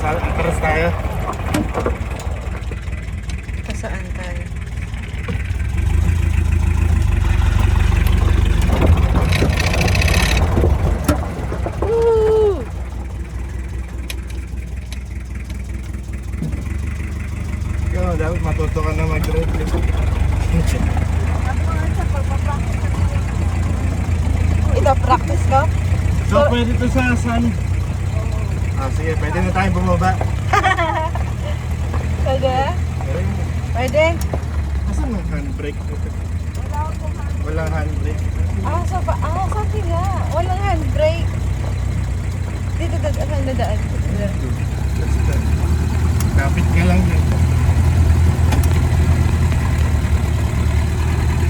Atras tayo. Saan tayo? Woo! Ikaw, dapat matuto ka na mag-drive. Ito, practice ko? So, pwede to sa sun. Sige, pwede na tayo bumaba. Pwede? Pwede? Asan ang handbrake? Walang handbrake. Sabi nga. Walang handbrake. Dito, saan dadaan? Kapit ka lang yun.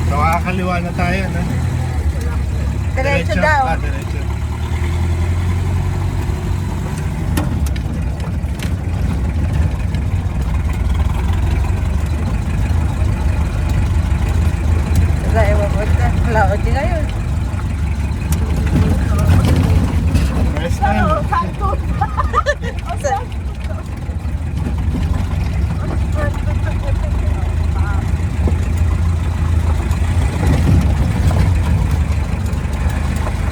So, kakaliwa na tayo, no? Diretso daw. Diretso. Wala, ewan mo na. Cloud din na yun. First time.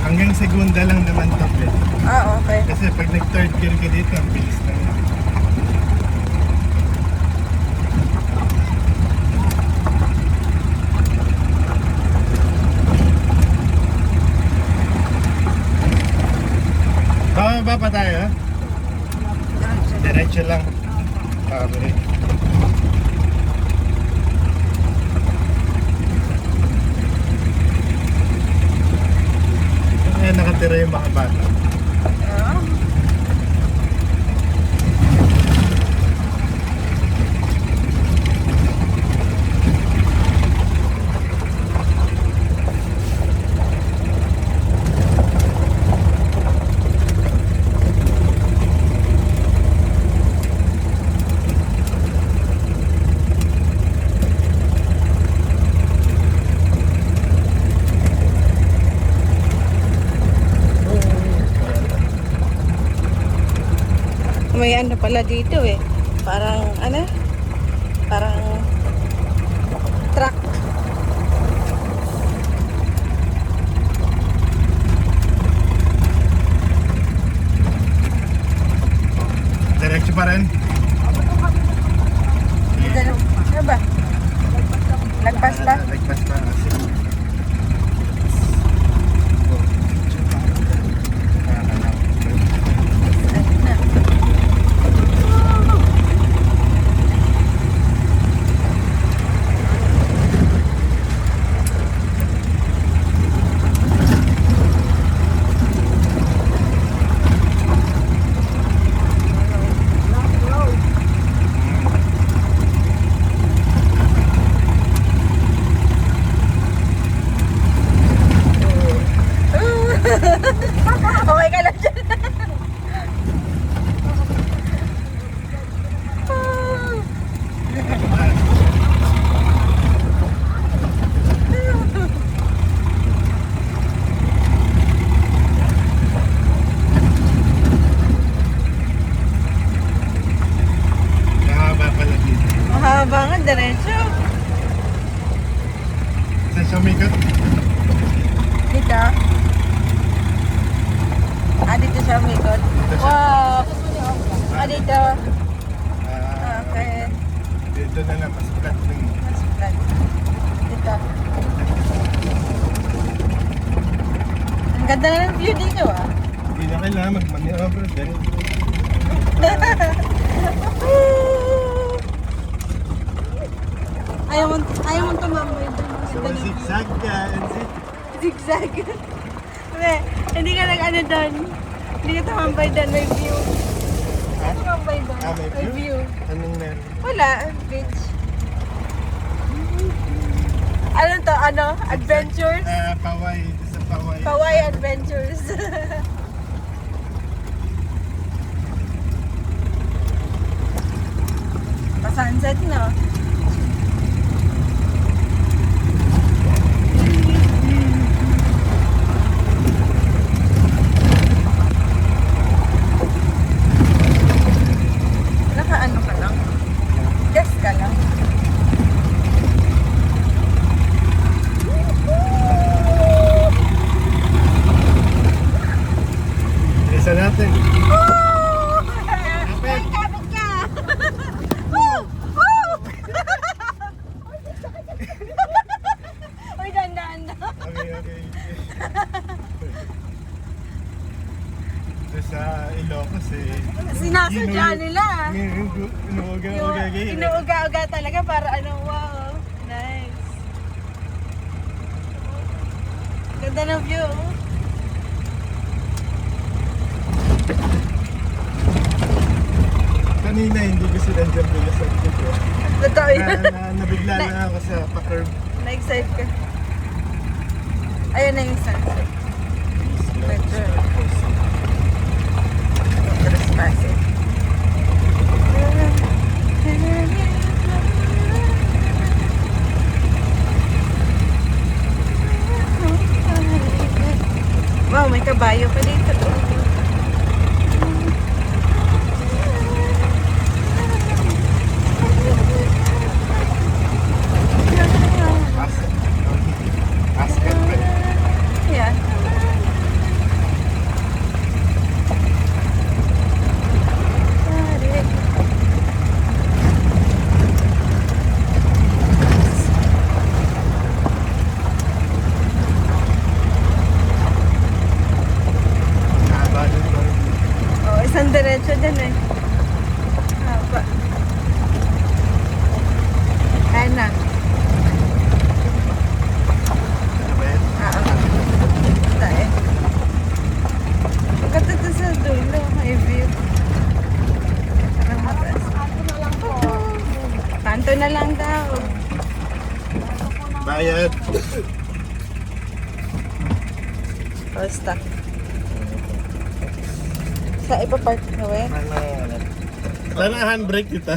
Hanggang segunda lang naman to, eh. Okay. Kasi pag nag-third gear ka dito, ang bilis na yun. Baba pa tayo, ha? Diretso lang. Okay. Ayan, nakatira yung mga bata. May ano pala dito eh. Parang truck. Diretso pa rin. Ano ba? Lagpas pa? Lagpas pa. Sige. Okay ka lang dyan. Mahaba pala dito. Mahaba nga, diretso. Saan siya umikot? Dito. Dito siya umikot. Wow. Dito. Okay. Dito na lang, masikat lang. Dito. Ang ganda na ng view dito ah. Hindi na kailangan mag-maneuver. Dahil Ayaw mo tumambay doon. so, zigzag ka. Zigzag. Hindi ka nag-ano doon. Hindi ka tumambay doon. May view. Ha? Tumambay doon. May view? Anong meron? Wala. Beach. Ano to? Adventures? Paway. Sa Paway. Paway Adventures. Pa-sunset, no? Woo! Kapit. Kapit ka! Woo! Woo! Uy, dandaan na. Okay. Ito sa Ilocos eh. Sinasadya nila. Inuuga-uga. Inuuga-uga talaga para ano, wow. Nice. Ganda ng view. Oh. Kanina hindi ko sila dyan bila sa video. Totoo yun. Nabigla lang ako sa pa-curve. Na-excite ka. Ayan na yung sunset. Trespassing. Wow, may kabayo pa dito. Askan pa eh. Yeah. Nakabalot pa rin. Oh, isang diretso din eh. Haba. Ayan na. Ano ba yan? Tayo. Pagkata ito sa dulo, may view. Parang mataas. Kanto na lang daw. Bayad. Basta. Sa iba part na we. Sana handbrake kita.